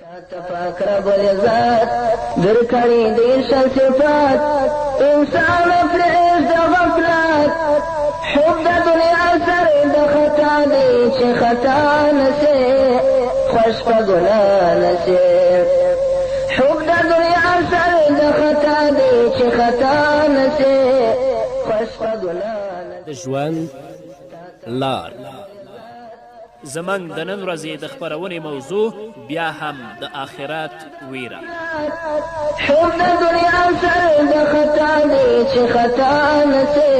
پاک رب العزت در کړي دې ښه صفات انسان پرېږ د غفلت حب د دنیا سره د خطا دی چې خطا نسي خوش په ګناه نسي حب د دنیا سره د خطا دی چې خطا نسي خوش په ګناه نسي د ژوند لار زمنګ د نن ورځې د خپرونې موضوع بیا هم د آخرت ویره حب د دنیا سره د خطا دی چې خطا نسي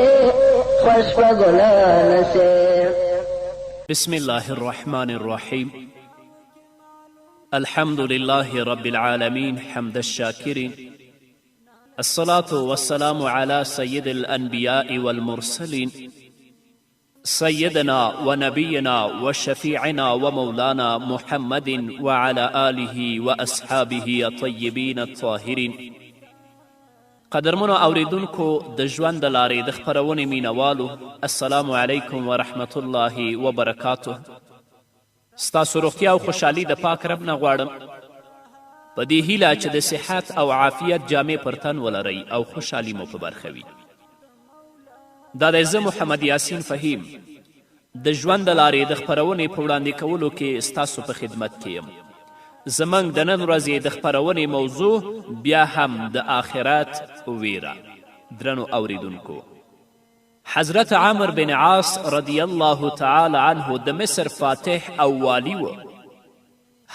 خوش په ګناه نسي بسم الله الرحمن الرحيم الحمد لله رب العالمين حمد الشاكرين الصلاة والسلام على سيد الأنبياء والمرسلين سيدنا ونبينا وشفيعنا ومولانا محمد وعلى آله وأصحابه الطيبين الطاهرين قدرمنو اوریدونکو د ژوند د لارې د خپرونې مینوالو السلام علیکم ورحمة الله وبرکاته ستاسو روغتیا او خوشحالي د پاک رب نه غواړم په دې هیله چې د صحت او عافیت جامې پر تن ولرئ او خوشحالي مو په برخه وي دا دی زه محمد یاسین فهیم د ژوند د لارې د خپرونې په وړاندې کولو کې ستاسو په خدمت کې یم زموږ د نن ورځې د خپرونې موضوع بیا هم د آخرت ویره درنو اوریدونکو حضرت عمر بن عاص رضی الله تعالی عنه د مصر فاتح او والی و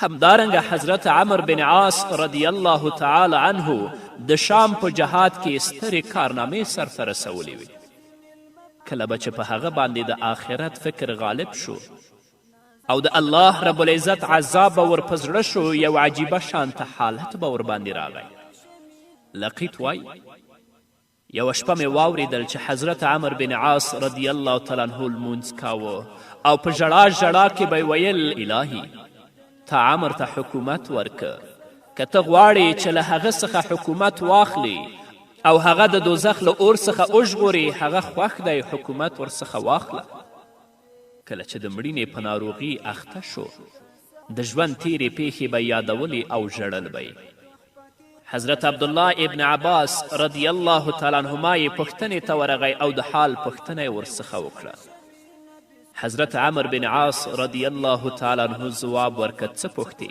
همدارنګه حضرت عمر بن عاص رضی الله تعالی عنه د شام په جهاد کې سترې کارنامې سرته رسولې وې کله به چې په هغه باندې د آخرت فکر غالب شو او د الله رب العزت عذاب به ور په زړه شو یو عجیبه شانته حالت به ورباندې راغی لقیط وایي یوه شپه مې واوریدل چې حضرت عمر بن عاص رضی الله تعالی عنه لمونځ کاوه او په ژړا ژړا کې به ویل الهي تا عمر ته حکومت ورکه که ته غواړې چې له هغه څخه حکومت واخلې او هغه د دوزخ له اور څخه وژغوري هغه خوښ دی حکومت ورڅخه واخله کله چې د مړینې په ناروغي اخته شو د ژوند تیرې پیښې به یادولې او ژړل به حضرت عبدالله ابن عباس رضی الله تعالی عنهما یې پوښتنې ته ورغی او د حال پوښتنه یې ورڅخه وکړه حضرت عمر بن عاص رضی الله تعالی عنه ځواب ورکړ څه پوښتې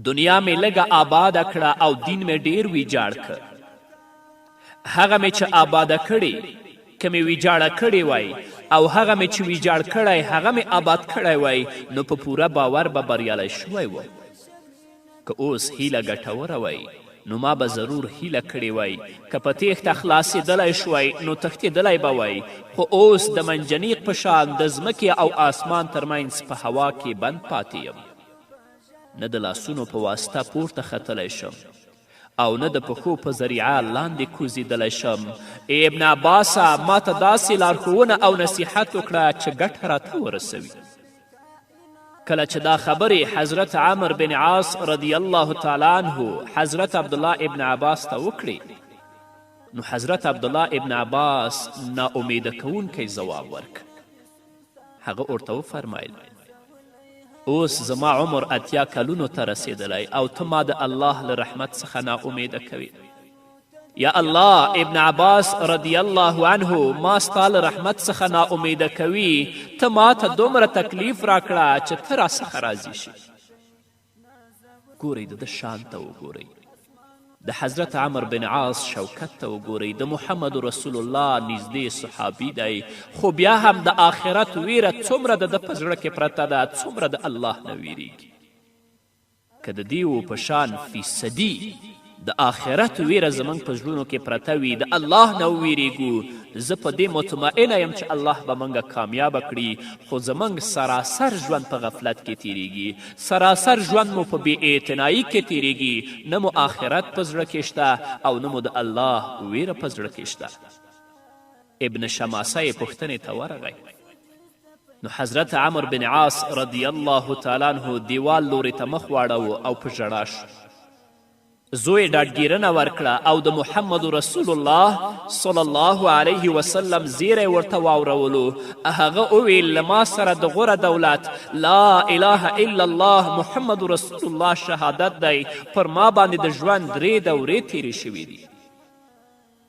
دنیا مې لږه آباده کړه او دین مې ډیر ویجاړ کړ هغه مې چې آباده کړې که مې ویجاړه کړې وای او هغه مې چې ویجاړ کړی هغه مې آباد کړی وای نو په پوره باور به بریالی شوی و که اوس هیله ګټوره وای نو ما به ضرور هیله کړې وای که په تیښته خلاصېدلی شوی نو تښتېدلی به وای خو اوس د منجنیق په شان د ځمکې او آسمان ترمنځ په هوا کې بند پاتې یم نه د لاسونو په واسطه پورته ختلی شم او نه د پښو په ذریعه لاندې کوزیدلی شم ای ابن عباسه ما ته داسې لارښوونه او نصیحت وکړه چې ګټه راته ورسوي کله چې دا خبرې حضرت عمر بن عاص رضی الله تعالی عنه حضرت عبدالله ابن عباس ته وکړې نو حضرت عبدالله ابن عباس ناامیده کوونکی ځواب ورک هغه ورته وفرمیل اوس زما عمر 80 کلونو ته رسېدلی او ته ما د الله له رحمت څخه ناامیده کوي یا الله ابن عباس رضی الله عنه ما ستا له رحمت څخه ناامیده کوي ته ما ته دومره تکلیف راکړه چې ته راڅخه راضي شي ګورئ د ده شان ته وګورئ د حضرت عمر بن عاص شوکت ته وګورئ د محمد رسول الله نږدې صحابي دی خو بیا هم د آخرت ویره څومره د ده په زړه کې پرته ده څومره د الله نه ویریږي که د دیو په شان فیصدي د آخرت ویره زموږ په زړونو کې پرته وي د الله نه وویریږو زه په دې مطمئنه یم چې الله به موږ کامیابه کړي خو زموږ سراسر ژوند په غفلت کې تیریږي سراسر ژوند مو په بې اعتنایي کې تیریږي نه مو آخرت په زړه کې شته او نه مو د الله ویره په زړه کې شته ابن شماسه یې پوښتنې ته ورغی نو حضرت عمر بن عاص رضی الله تعالی عنه دیوال لورې ته مخ واړوه او په ژړا شو زوی ډاډګیرنه ورکړه او د محمد رسول الله صلی الله علیه وسلم زیری ورته واورولو. هغه وویل له ما سره د غوره دولت لا اله الا الله محمد رسول الله شهادت دی، پر ما باندې د ژوند 3 دورې تیرې شوي دي.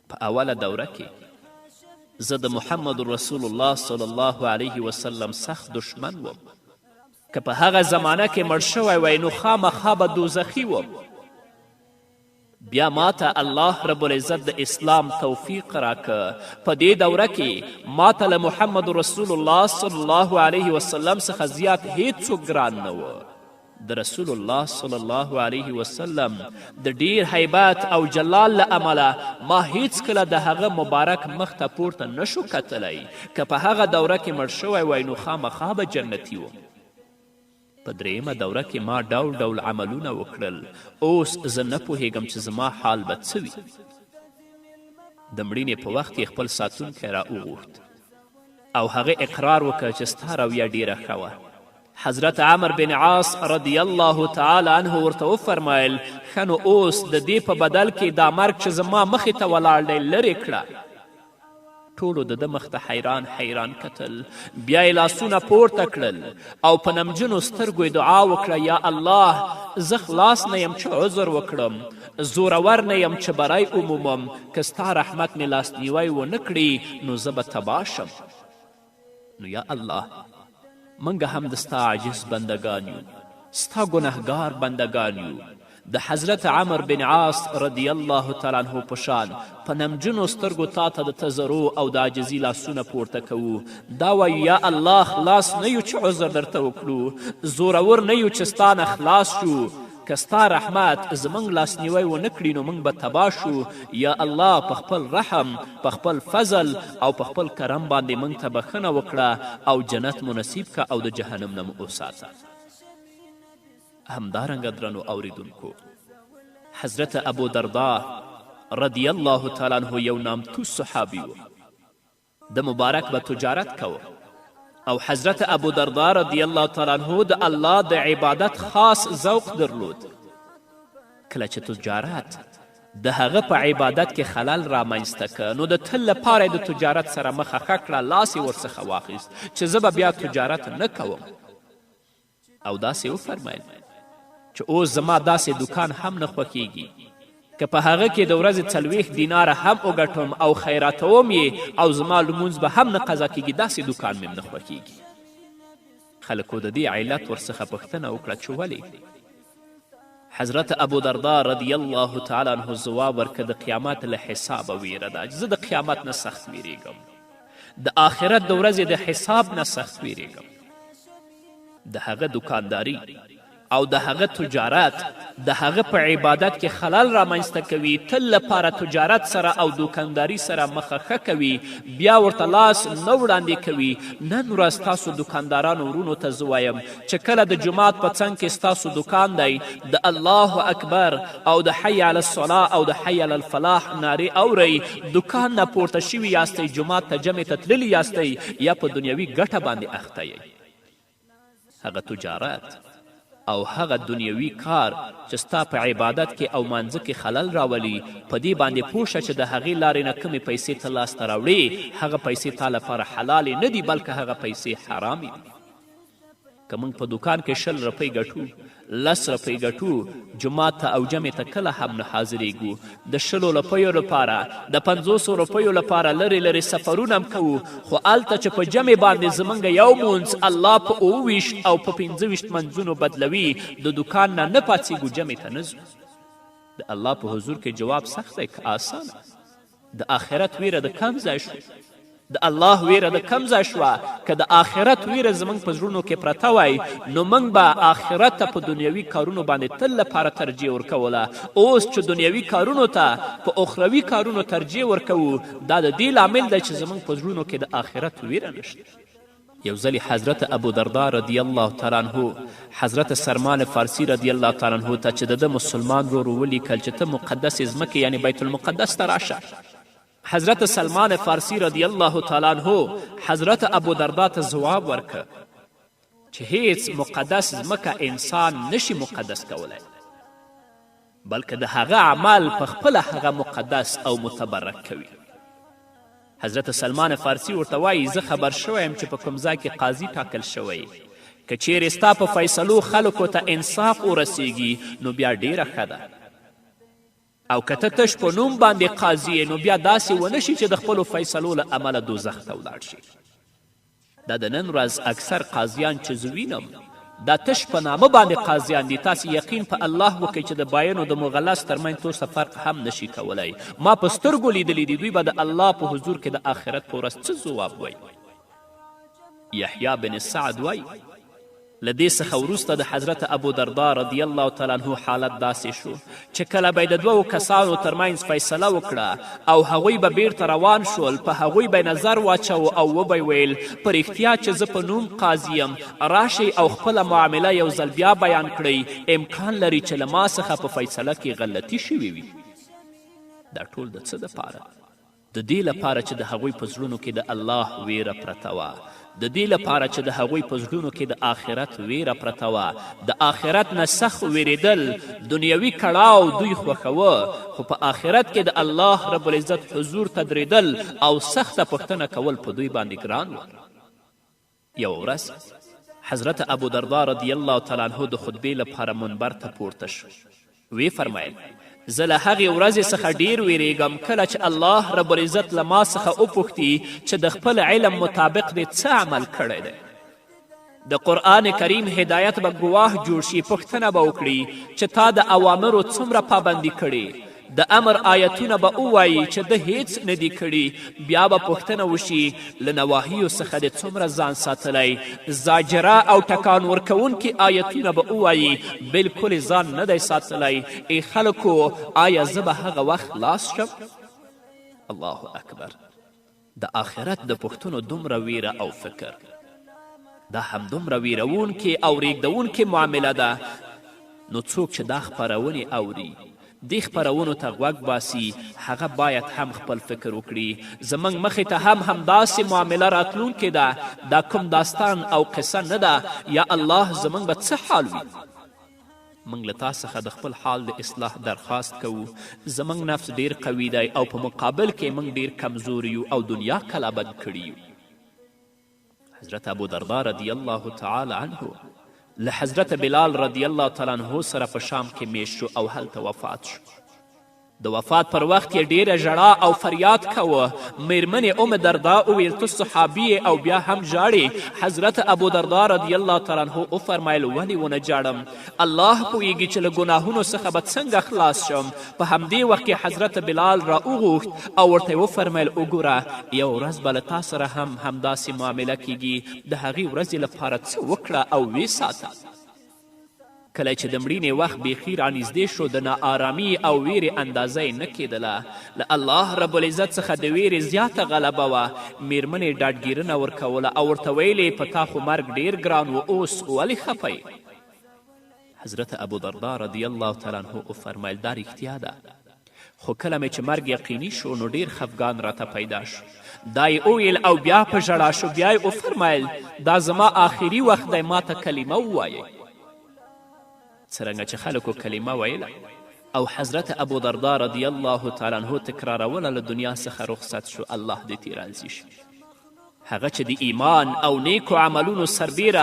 په اوله دوره کې زه د محمد رسول الله صلی الله علیه وسلم سخت دشمن وم. که په هغه زمانه کې مړ شوی وی نو خامخا به دوزخي وم. بیا ماته الله رب العزت د اسلام توفیق راکه. په دې دوره کې ماته له محمد رسول الله صلی الله علیه وسلم څخه زیات هیڅوک ګران نه و. د رسول الله صلی الله علیه وسلم د ډیر هیبت او جلال له امله ما هیڅکله د هغه مبارک مخ ته پورته نشو کتلی. که په هغه دوره کې مړ شوی وی نو خامخا به جنتي وم. په درېیمه دوره کې ما ډول ډول عملونه وکړل. اوس زه نه پوهیږم چې زما حال به څه وي. د مړینې په وخت کې خپل ساتونکی را وغوښت او هغه اقرار وکړ چې ستا رویه ډیره ښه وه. حضرت عمر بن عاص رضی الله تعالی عنه ورته وفرمیل ښه نو اوس د دې په بدل کې دا مرګ چې زما مخې ته ولاړ دی لرې کړه. ټولو د ده مخ ته حیران حیران کتل. بیا یې لاسونه پورته کړل او په نمجنو سترګو یې دعا وکړه یا الله زه خلاص نه یم چې عذر وکړم، زورور نه یم چې بری ومومم. که ستا رحمت مې لاسنیوی ونه کړي نو زه به تباه شم. نو یا الله موږ هم د ستا عاجز بندگان یو، ستا ګنهګار بندگان یو. د حضرت عمر بن عاص رضی الله تعالی عنه په شان په نمجنو سترګو تا ته د تضرع او د عاجزي لاسونه پورته کوو. دا وایو یا الله خلاص نه یو چې عذر درته وکړو، زورور نه یو چې ستا نه خلاص شو. که ستا رحمت زموږ لاسنیوی ونه کړي نو موږ به تباه شو. یا الله په خپل رحم، په خپل فضل او په خپل کرم باندې موږ ته بښنه وکړه او جنت مو نصیب که او د جهنم نه مو وساته. همدارنګه درنو اوریدونکو، حضرت ابو دردا رضی الله تعالی عنه یو نامتو صحابي و. د مبارک به تجارت کوه او حضرت ابو دردا رضی الله تعالی عنه د الله د عبادت خاص ذوق درلود. کله چې تجارت د هغه په عبادت کې خلل رامنځته که نو د تل لپاره د تجارت سره مخه ښه کړه، لاس یې ورڅخه واخیست چې زه به بیا تجارت نه کوم. او داسې وفرمیل چې اوس زما داسې دکان هم نه خوښیږي که په هغه کې د ورځې 40 دیناره هم وګټم او خیراتوم یې او زما لمونځ به هم نه قضا کیږي، داسې دکان مې نه خوښیږي. خلکو د دې علت ورڅخه پوښتنه وکړه چې ولې؟ حضرت ابو دردا رضی الله تعالی عنه ځواب ورکړه د قیامت له حسابه ویره ده. زه د قیامت نه سخت ویریږم، د آخرت د ورځې د حساب نه سخت ویریږم. د هغه دکانداری او د هغه تجارت د هغه په عبادت کې خلل رامنځته کوي، تل لپاره تجارت سره او دکانداری سره مخه ښه کوي، بیا ورته لاس نه وړاندې کوي. نن ورځ ستاسو دکاندارانو ورونو ته زه وایم چې کله د جومات په څنګ کې ستاسو دکان دی، د الله اکبر او د حی علی الصلاة او د حی علی الفلاح نارې اورئ، دکان نه پورته شوي یاستئ، جومات ته جمع ته تللي یاستئ یا په دنیوي ګټه باندې اخته یئ. هغه تجارت او هغه دنیوي کار چې ستا په عبادت کې او مانځه کې خلل راولي، په دې باندې پوه شه چې د هغې لارې نه کمې پیسې ته لاسته راوړې، هغه پیسې تا لپاره حلالې نه دي بلکې هغه پیسې حرامې دي. که موږ په دکان کې 20 روپۍ ګټو، 10 روپۍ ګټو، جومات ته او جمع ته کله هم نه حاضرېږو. د 20 روپیو لپاره، د 500 روپیو لپاره لرې لرې سفرونه هم کوو، خو هلته چې په جمع باندې زموږ یو مونځ الله په 28 او په 25 منځونو بدلوي، د دکان نه نه پاڅېږو، جمع ته نه ځو. د الله په حضور کې جواب سخت دی که آسانه؟ د آخرت ویره د کم ځای شو؟ د الله ویره د کم ځای شوه؟ که د آخرت ویره زموږ په زړونو کې پرته وای نو موږ به آخرت ته په دنیوي کارونو باندې تل لپاره ترجیح ورکوله. اوس چې دنیوي کارونو ته په اخروي کارونو ترجیح ورکوو، دا د دې لامل دی چې زموږ په زړونو کې د آخرت ویره نشته. یو ځلې حضرت ابو دردا رضی الله تعالی عنه حضرت سلمان فارسی رضی الله تعالی عنه ته چې د ده مسلمان ورور ولیکل چې ته مقدس ځمکې یعنې بیت المقدس ته راشه. حضرت سلمان فارسی رضی الله تعالی عنه حضرت ابو دردا ته ځواب ورکړ چې هیڅ مقدس ځمکه انسان نشي مقدس کولی. بلکې د هغه عمل په خپله هغه مقدس او متبرک کوي. حضرت سلمان فارسی ورته وایي زه خبر شوی یم چې په کوم ځای کې قاضي ټاکل شوی، که چیرې ستا په فیصلو خلکو ته انصاف ورسیږي نو بیا ډیره ښه ده، او که ته تش په نوم باندې قاضي نو بیا داسې ونه شي چې د خپلو فیصلو له امله دوزخ ته ولاړ شي. دا د نن ورځ اکثر قاضیان چې زه وینم دا تش په نامه باندې قاضیان دي. تاسې یقین په الله وکئ چې د باینو د مغلس ترمنځ تور څه فرق هم نشي کولی. ما په سترګو لیدلی دي دوی به د الله په حضور کې د آخرت په ورځ څه ځواب وایي. یحیی بن سعد وایي له دې څخه وروسته د حضرت ابو دردا رضی الله تعالی عنه حالت داسې شو چې کله به یې د دوو کسانو ترمنځ فیصله وکړه او هغوی به بیرته روان شول، په هغوی به نظر واچو او وبه ویل په رښتیا چې زه په نوم قاضي یم، راشئ او خپله معامله یو ځل بیا بیان کړئ، امکان لري چې له ما څخه په فیصله کې غلطي شوې وي. دا ټول د څه دپاره؟ د دې لپاره چې د هغوی په زړونو کې د الله ویره پرته وه، د دې لپاره چې د هغوی په زړونو کې د آخرت ویره پرته وه. د آخرت نه سخت ویرېدل دنیوي کړاو دوی خوښوه، خو په آخرت کې د الله رب العزت حضور ته درېدل او سخته پوښتنه کول په دوی باندې ګران و. یوه ورځ حضرت ابو دردا رضی الله تعالی عنه د خطبې لپاره منبر ته پورته شو. وی فرمایل زه له هغې ورځې څخه ډیر ویریږم کله چې الله رب العزت له ما څخه وپوښتي چې د خپل علم مطابق دې څه عمل کړی دی. د قرآن کریم هدایت به ګواه جوړ شي، پوښتنه به وکړي چې تا د اوامرو څومره پابندي کړې، د امر آیتونه به ووایي چې ده هیڅ نه دي کړي، بیا به پوښتنه وشي له نواهیو څخه دې څومره ځان ساتلی، زاجره او ټکان ورکوونکي آیتونه به ووایي بلکل ځان نه دی ساتلی. ای خلکو آیا زه به هغه وخت خلاص شم؟ الله اکبر. د آخرت د پوښتنو دومره ویره او فکر، دا هم دومره ویرونکې او ریږدونکې معامله ده. نو څوک چې دا خپرونې اوري دې خپرونو ته غوږ باسي هغه باید هم خپل فکر وکړي. زموږ مخې ته هم همداسې معامله راتلونکې ده. دا کوم داستان او قصه نه ده. یا الله زموږ به څه حال وي؟ موږ له تا څخه د خپل حال د اصلاح درخواست کوو. زموږ نفس ډیر قوي دی او په مقابل کې موږ ډیر کمزور یو او دنیا کلابد کړي یو. حضرت ابو دردا رضی الله تعالی عنه له حضرت بلال رضی الله تعالی عنه سره په شام کې میشت شو او هلته وفات شو. د وفات پر وخت یې ډیره ژړا او فریاد کوه. میرمنې ام دردا وویل ته صحابي او بیا هم ژاړې. حضرت ابو دردا رضی الله تعالی عنه وفرمیل ولې ونه جاړم؟ الله پوهیږي چې له ګناهونو څخه به څنګه خلاص شم. په همدې وخت کې حضرت بلال را وغوښت او ورته یې وفرمیل وګوره یو ورځ به له تا سره هم همداسې معامله کیږي، د هغې ورځې لپاره څه وکړه او ویې ساته. کله چې د مړینې وخت بیخي رانږدې شو د ناآرامي او ویرې اندازه یې نه کېدله. له الله رب العزت څخه د ویرې زیاته غلبه وه. میرمنې ډاډګیرنه ورکوله او ورته ویلې په تا خو مرګ ډیر ګران و، اوس ولې خفه یې؟ حضرت ابو دردا رضی الله تعالی عنه وفرمیل دا رښتیا ده، خو کله مې چې مرګ یقیني شو نو ډیر خفګان راته پیدا شو. دا یې وویل او بیا په ژړا شو. بیا یې وفرمیل دا زما آخري وخت دی، ما ته کلمه ووایئ. څرنګه چې خلکو کلمه ویله او حضرت ابو دردا رضی الله تعالی عنه تکراروله له دنیا څخه رخصت شو. الله دې ترې راضي شي. هغه چې د ایمان او نیکو عملونو سربیره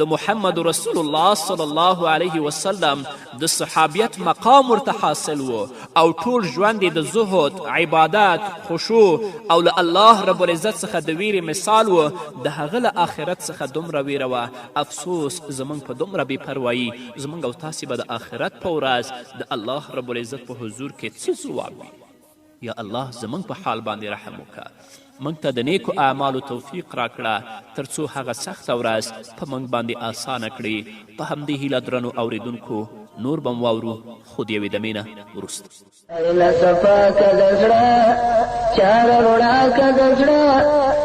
د محمد رسول الله صلی الله علیه وسلم د صحابیت مقام ورته حاصل و او ټول ژوند د زهد، عبادت، خشوع او له الله رب العزت څخه د ویرې مثال و. د هغه له آخرت څخه دومره ویره وه. افسوس زموږ په دومره بې پروایي زموږ او تاسې به د آخرت په ورځ د الله رب العزت په حضور کې څه ځواب وي؟ یا الله زموږ په حال باندې رحم وکړه. موږ ته د نیکو اعمالو توفیق راکړه تر څو هغه سخته ورځ په موږ باندې اسانه کړي. په همدې هیله درنو اوریدونکو نور به م واورو خو د یوې دمې نه وروسته. ایله صفا که د زړه چاره رڼا که د زړه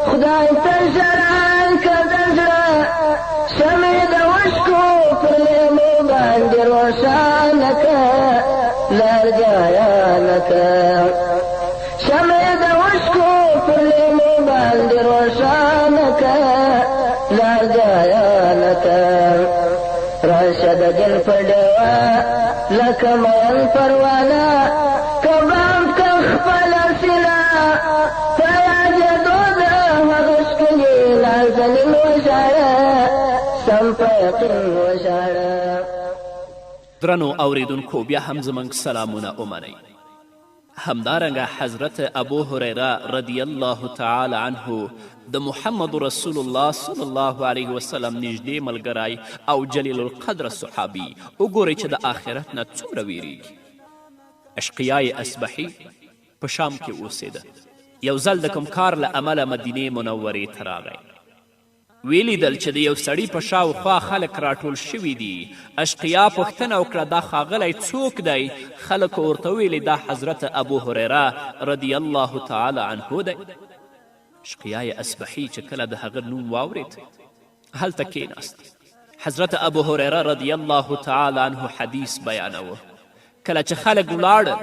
خدای ته ژړا که د زړه شمع د اوښکو پر لیمو باندې روښانه که لرګیانه که شمع د اوښکو پر لیمو باندې روښانه که لرګیانه که چې د دین په ډیوه لکه مین پروانه کباب که خپله سینه په یادېدو د هغه ښکلي نازنین وژاړه سم په یقین وژاړه. درنو اوریدونکو بیا هم زموږ سلامونه ومنئ. همدارنګه حضرت ابو هریره رضی الله تعالی عنه د محمد رسول الله صلی الله علیه وسلم نږدې ملګری او جلیل القدر صحابي وګورئ چې د آخرت نه څومره ویریږي. اشقیای اصبحي په شام کې اوسېده. یو ځل د کوم کار له امله مدینې منورې ته راغی. ویلیدل چې د یو سړي په شاوخوا خلک راټول شوي دي. اشقیا پوښتنه وکړه دا ښاغلی څوک دی؟ خلکو ورته ویلې دا حضرت ابو هریره رضی الله تعالی عنه دی. اشقیای اصبحي چې کله د هغه نوم واورېد هلته کېناست. حضرت ابو هریره رضی الله تعالی عنه حدیث بیانوه. کله چې خلک ولاړل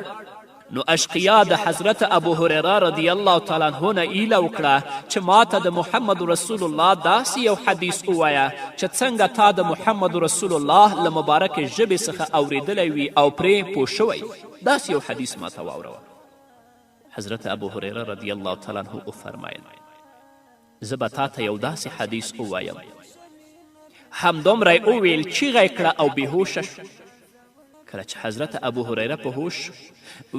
نو اشقیا د حضرت ابو هریره رضی الله تعالی عنه نه ایله وکړه چې ماته د محمد رسول الله داسې یو حدیث ووایه چې څنګه تا د محمد رسول الله له مبارکې ژبې څخه اورېدلی وي او پرې پوه شوی. داسې یو حدیث ماته واوروه. حضرت ابو هریره رضی الله تعالی عنه وفرمیل زه به تا ته یو داسې حدیث ووایم. همدومره یې وویل چیغه یې کړه او بېهوشه شو. کله چې حضرت ابو هریره په هوش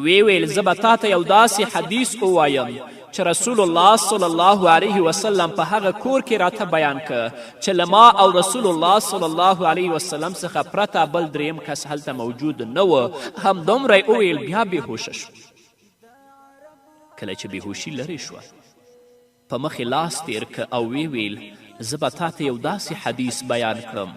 ویل زه به تا ته یو داسې حدیث ووایم چې رسول الله صلی الله علیه وسلم په هغه کور کې راته بیان که چې له ما او رسول الله صلی الله علیه وسلم څخه پرته بل دریم کس هلته موجود نه و. همدومره یې وویل بیا بېهوشه شو. کله چې بېهوشي لرې شوه په مخې لاس تیر که او ویل زه به تا ته یو داسې حدیث بیان کړم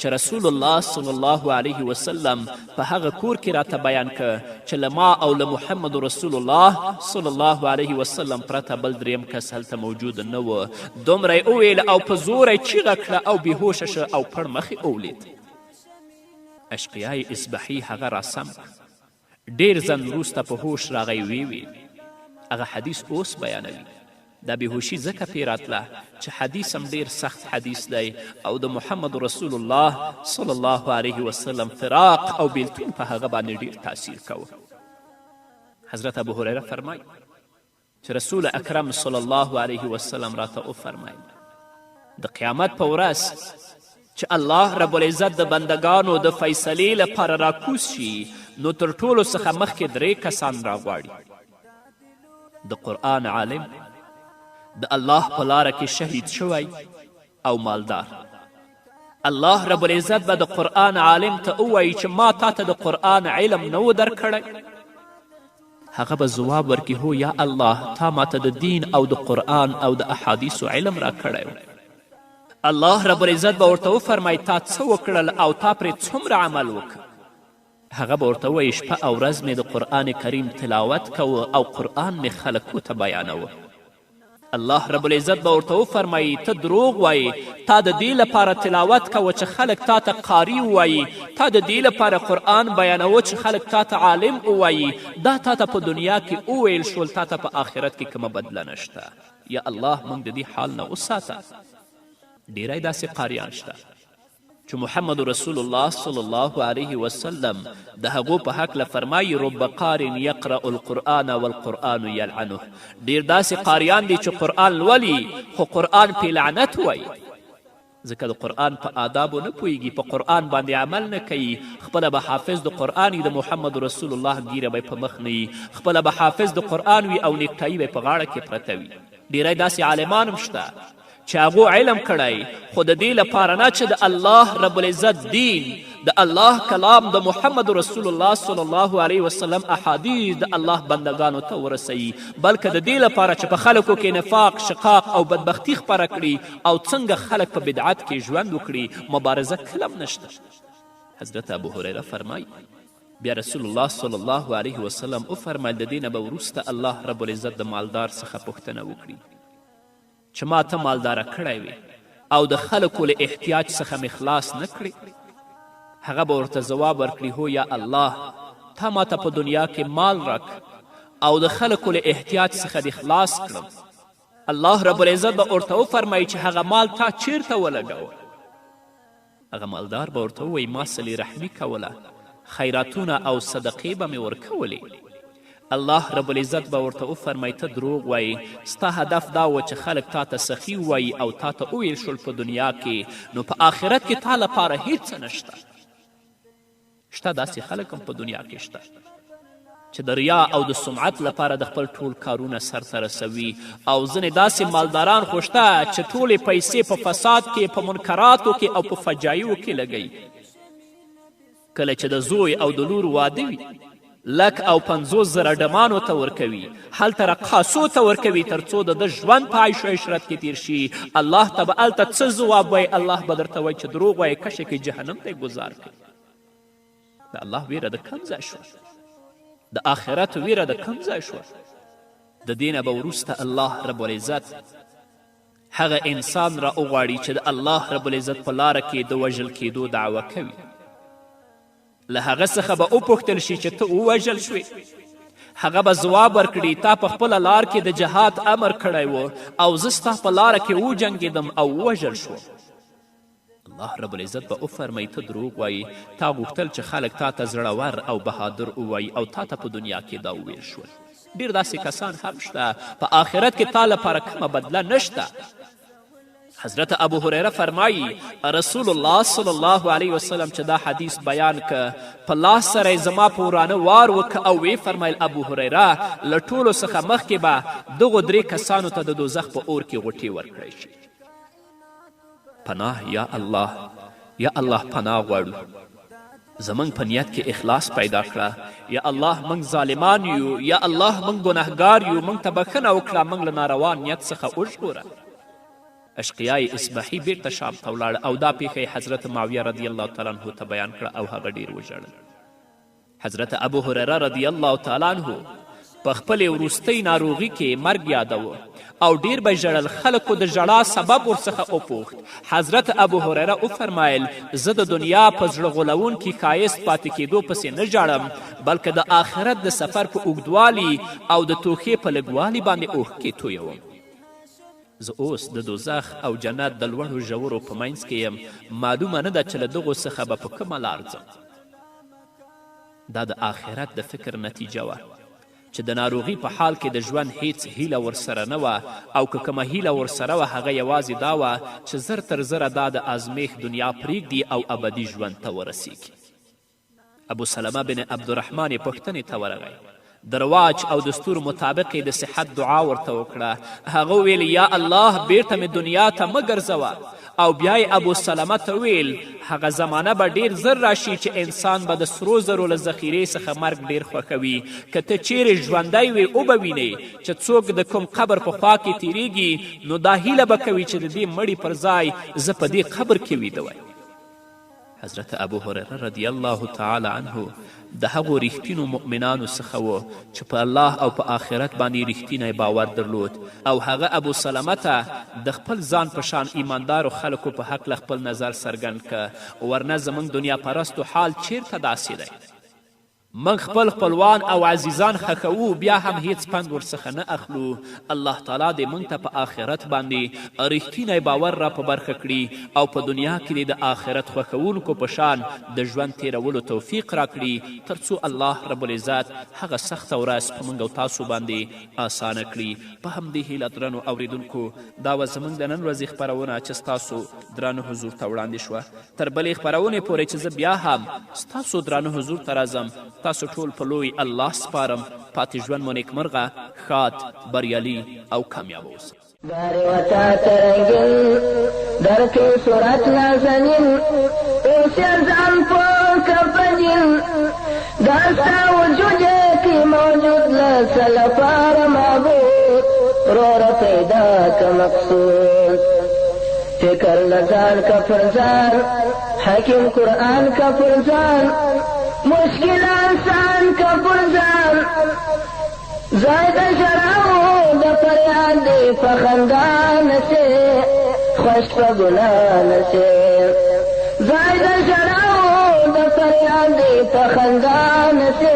چې رسول الله صلی الله علیه وسلم په هغه کور کې راته بیان که چې له ما او له محمد رسول الله صلی الله علیه وسلم پرته بل دریم کس هلته موجود نه و. دومره یې وویل او په زوره یې چیغه کړه او بېهوشه شه او پړ مخې اولید. اشقیای اصبحي هغه راسم ډېر ځن وروسته په هوش راغی. ویل هغه حدیث اوس بیانوي. دا بېهوشي ځکه پې راتله چې حدیث هم ډېر سخت حدیث دی او د محمد رسول الله صلی الله علیه وسلم فراق او بیلتون په هغه باندې ډېر تاثیر کوه. حضرت ابو هریره فرمایي چې رسول اکرم صلی الله علیه وسلم راته وفرمیل د قیامت په ورځ چې الله رب العزت د بندگانو د فیصلې لپاره راکوز شي نو تر ټولو څخه مخکې 3 کسان راغواړي. د قرآن عالم، د الله په لاره کې شهید شوی او مالدار. الله رب العزت به د قرآن عالم ته ووایي چې ما تا ته د قرآن علم نه و درکړی؟ هغه به ځواب ورکړي هو یا الله تا ما ته د دین او د قرآن او د احادیثو علم راکړی و. الله رب العزت به ورته وفرمایي تا څه وکړل او تا پرې څومره عمل وکړ؟ هغه به ورته ووایي شپه او ورځ مې د قرآن کریم تلاوت کوه او قرآن مې خلکو ته بیانوه. الله رب العزت به ورته وفرمایي ته دروغ وایي، تا د دې لپاره تلاوت کوه چې خلک تا ته قاري ووایي، تا د دې لپاره قرآن بیانوه چې خلک تا ته عالم ووایي. دا تا ته په دنیا کې وویل شول، تا ته په آخرت کې کومه بدله نشته. یا الله موږ د دې حال نه وساته. ډیری داسې قاریان شته چې محمد رسول الله صلی الله علیه وسلم د هغو په هکله فرمایي رب قار یقرأ القرآن والقرآن یلعنه. ډیر داسې قاریان دي چې قرآن لولي خو قرآن پې لعنت وایي، ځکه د قرآن په آدابو نه پوهیږي، په قرآن باندې عمل نه کوي. خپله به حافظ د قرآن وي، د محمد رسول الله ګیره به په مخ نه وي. خپله به حافظ د قرآن وي او نیکټایي به په غاړه کې پرته وي. ډیری داسې عالمان هم شته چې هغو علم کړی خو د دې لپاره نه چې د الله رب العزت دین، د الله کلام، د محمد رسول الله صلی الله علیه وسلم احادیث د الله بندگانو ته ورسوي، بلکې د دې لپاره چې په خلکو کې نفاق، شقاق او بدبختي خپره کړي او څنګه خلک په بدعت کې ژوند وکړي. مبارزه کلم نشته. حضرت ابو هریره فرمایي بیا رسول الله صلی الله علیه وسلم وفرمیل د دې نه به وروسته الله رب العزت د مالدار څخه پوښتنه وکړي چې ما ته مالداره کړی وي او د خلکو له احتیاج څخه مې خلاص نه کړې؟ هغه به ورته ځواب ورکړي هو یا الله تا ما ته په دنیا کې مال راک او د خلکو له احتیاج څخه دې خلاص کړم. الله رب العزت به ورته وفرمایي چې هغه مال تا چیرته ولګوه؟ هغه مالدار به ورته ووایي ما صلې رحمي کوله، خیراتونه او صدقې به مې ورکولې. الله رب العزت به ورته وفرمی ته دروغ وایي، ستا هدف دا و چې خلک تا ته سخي ووایي او تا ته وویل شول په دنیا کې، نو په آخرت کې تا لپاره هیڅ څه نشته. شته داسې خلک هم په دنیا کې شته چې د ریا او د سمعت لپاره د خپل ټول کارونه سرته رسوي، او ځینې داسې مالداران خو شته چې ټولې پیسې په فساد کې، په منکراتو کې او په فجایو کې لګوي. کله چې د زوی او د لور واده وي، لک او 50,000 ډمانو ته ورکوي، هلته رقاصو ته ورکوي تر څو د ده ژوند په عیش و عشرت کې تیر شي. الله ته به هلته څه ځواب وایي؟ الله به درته وایي چې دروغ وایي، کشه کې جهنم ته ګزار کوي. د الله ویره د کم ځای شوه؟ د آخرت ویره د کم ځای شوه؟ د دې نه به وروسته الله رب العزت هغه انسان را وغواړي چې د الله رب العزت په لاره کې د وژل کېدو دعوه کوي. له هغه څخه به وپوښتل شي چې ته ووژل شوې. هغه به ځواب ورکړي تا په خپله لار کې د جهاد امر کړی و او زه ستا په لاره کې وجنګېدم او ووژل شوم. الله رب العزت به وفرمی ته دروغ وایي، تا غوښتل چې خلک تا ته زړور او بهادر ووایي او تا ته په دنیا کې دا وویل شول. ډېر داسې کسان هم شته په آخرت کې تا لپاره کومه بدله نشته. حضرت ابو هریره فرمایی رسول الله صلی الله علیه وسلم چې دا حدیث بیان که په لاس سره زما په ورانه وار وکه او وی فرمایل ابو هریره له ټولو څخه مخکې به دغو 3 کسانو ته د دوزخ په اور کې غوټې ورکړی شي. پناه یا الله، یا الله پناه غواړو. زمونږ په نیت کې اخلاص پیدا کړه. یا الله موږ ظالمان یو، یا الله موږ ګناهګار یو، موږ ته بښنه وکړه، موږ له ناروا نیت څخه وژغوره. اشقیای اصبحي بیرته شام ته ولاړه او دا پیښه حضرت معاویه رضی الله تعالی عنه ته بیان کړه او هغه ډیر وژړل. حضرت ابو هریره رضی الله تعالی عنه په خپلې وروستۍ ناروغي کې مرګ یادوه او ډیر به ژړل. خلکو د ژړا سبب ورڅخه وپوښت. حضرت ابو هریره وفرمایل زه د دنیا په زړه غولونکي ښایست پاتې کېدو پسې نه ژاړم، بلکې د آخرت د سفر په اوږدوالي او د توښې په لږوالي باندې اوښکې تویوم. زه اوس د دوزخ او جنت د لوړو ژورو په منځ کې یم، معلومه نه ده چې له دغو څخه به په کومه لار ځم. دا د آخرت د فکر نتیجه وه چې د ناروغي په حال کې د ژوند هیڅ هیله ورسره نه وه، او که کومه هیله ورسره وه هغه یوازې دا وه چې زر تر زره دا د ازمیښت دنیا پرېږدي او ابدي ژوند ته ورسیږي. ابو سلمه بن عبدالرحمن یې پوښتنې ته ورغی. د رواج او دستور مطابق د صحت دعا ورته وکړه. هغه ویل یا الله بیرته مې دنیا ته مه ګرځوه. او بیا یې ابو سلمه ته ویل هغه زمانه به ډیر زر راشي چې انسان به د سرو زرو له ذخیرې څخه مرګ ډیر خوښوي. که ته چیرې ژوندی وې وبه وینې چې څوک د کوم قبر په خوا کې تیریږي، نو دا هیله به کوي چې د دې مړي پر ځای زه په دې قبر کې ویده وای. حضرت ابو هریره رضی الله تعالی عنه د هغو ریښتینو مؤمنانو څخه و چې په الله او په آخرت باندې ریښتینی باور درلود، او هغه ابو سلمه ته د خپل ځان په شان ایماندارو خلکو په هکله خپل نظر څرګند که، ورنه زموږ دنیا پرستو حال چیرته داسې دی. من خپل خپلوان او عزیزان خښوو، بیا هم هیڅ پند ورڅخه نه اخلو. الله تعالی دې موږ ته په آخرت باندې ریښتینی باور را په برخه کړي او په دنیا کې دې د آخرت خوښوونکو په شان د ژوند تیرولو توفیق راکړي، تر څو الله رب العزت هغه سخته ورځ په موږ او تاسو باندې اسانه کړي. په همدې هیله درنو اوریدونکو، دا وه زموږ د نن ورځې خپرونه چې ستاسو درانه حضور ته وړاندې شوه. تر بلې خپرونې پورې چې زه بیا هم ستاسو درانه حضور ته راځم، تاسو ټول په لوی الله سپارم. پاتې ژوند مو نیکمرغه، ښاد، بریالي او کامیاب اوسئ. داری وطا ترنگین در کی صورت نازنین ایسی ازم پاک پنجین داستا وجود کی موجود لسل پار معبود رور پیدا کا مقصود فکر لزان کا فرزان حکیم قرآن کا فرزان مشکل آسان کا فرزان زائد شراو دا فریاد دی فخندان سے خوش پا گنان سے زائد شراو دا فریاد دی فخندان سے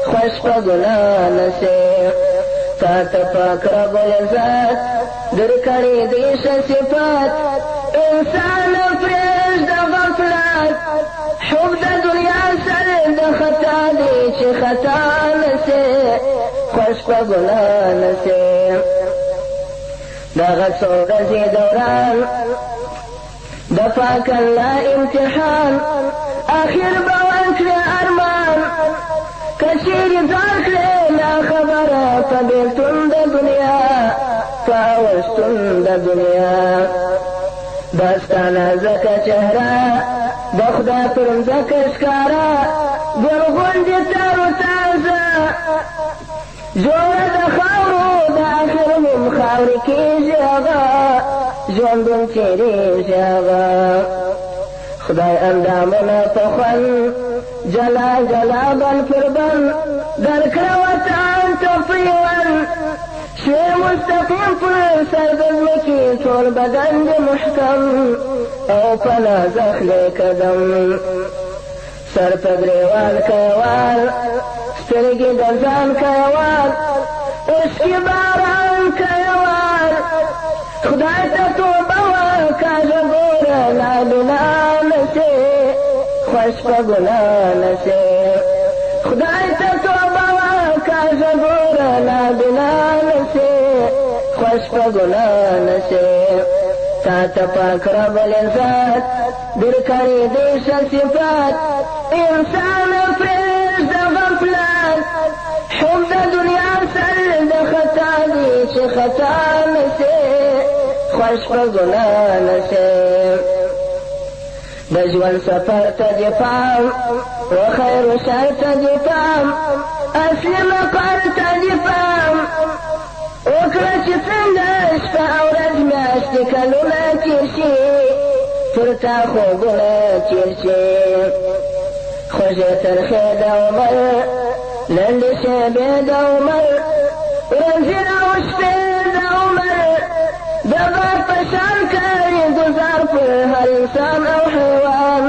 خوش پا گنان سے تا پاک رب العزت در کری دیش صفات انسان پریش دا زیات حب د دنیا سره د خطا دی چې خطا نسي خوش په ګناه نسي دغه څو ورځې دوران د پاک الله امتحان آخر به ورکړي ارمان که چیرې ځان کړې نا خبره په بېلتون د دنیا په اوښتون د دنیا دا ستا نازکه چهره د خدای پر مځکه ښکاره ګل غوندې تر و تازه جوړه د خاورو د آخر هم خاورې کېږي هغه ژوندون تېرېږي هغه خدای اندامونه په خوند جلا جلا بل پر بل درکړه وطن ته پیوند شوې مستقیم پر سر د ځمکې ټول بدن دې محکم او په نازخلې قدم سر په ګریوان کوال سترګې د ځان کوال عشقي باران کوال خدای ته توبه وکړه ګوره نابینا نسې خوش په ګناه نسې خدای ته توبه وکړه ګوره نابینا نسې خوش په ګناه نسې تا ته پاک رب العزت درکړي دې ښه صفات انسان پرېږده غفلت حب د دنیا سره د خطا دی چې خطا نسې خوش په ګناه نسې د ژوند سفر ته دې پام و خیر و شر ته دې پام اصلي مقر ته دې پام وکړه چې څنګه شپه او ورځ میاشتې کلونه تېر شي پر تا خوبونه تېر شي خوږې ترخې د عمر لنډې شېبې د عمر ورځې او شپې د عمر د باد په شان کوي ګزار پر هر انسان او حیوان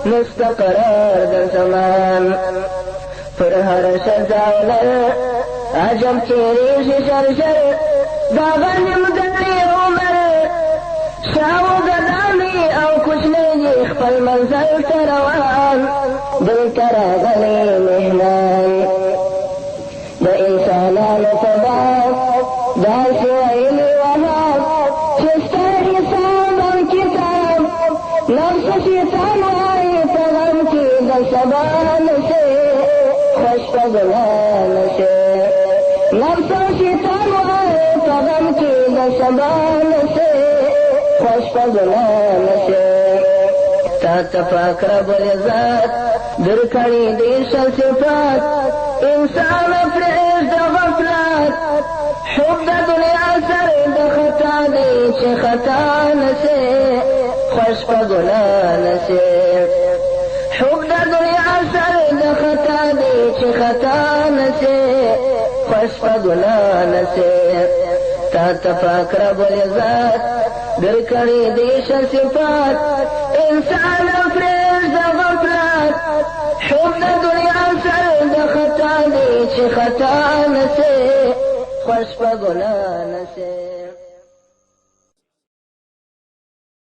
نسته قرار د زمان پر هر ښځه او نر عجب تېرېږي ژر ژر دغه نیمګړی عمر شاو ګدامي او کوچنی دي خپل منزل ته روان دلته راغلی مهمان د انسانانو په باب داسې ویلي وهاب چې ستا حساب او کتاب نفس شیطان وایي په غم کې د سبا نسې خوش په ګناه نسې نفس شیطان وایي په غم کې د سبا نسې خوش په ګناه نسې تا ته پاک رب العزت درکړي دې ښه صفات انسان پرېږده غفلت حب د دنیا سره د خطا دی چې خطا نسې خوش په ګناه نسې حب د دنیا سره د خطا دی چې خطا نسې خوش په ګناه نسې تا ته پاک رب العزت درکړي دې ښه صفات انسان پرېږده غفلت حب د دنیا سره د خطا دی چې خطا نسې خوش په ګناه نسې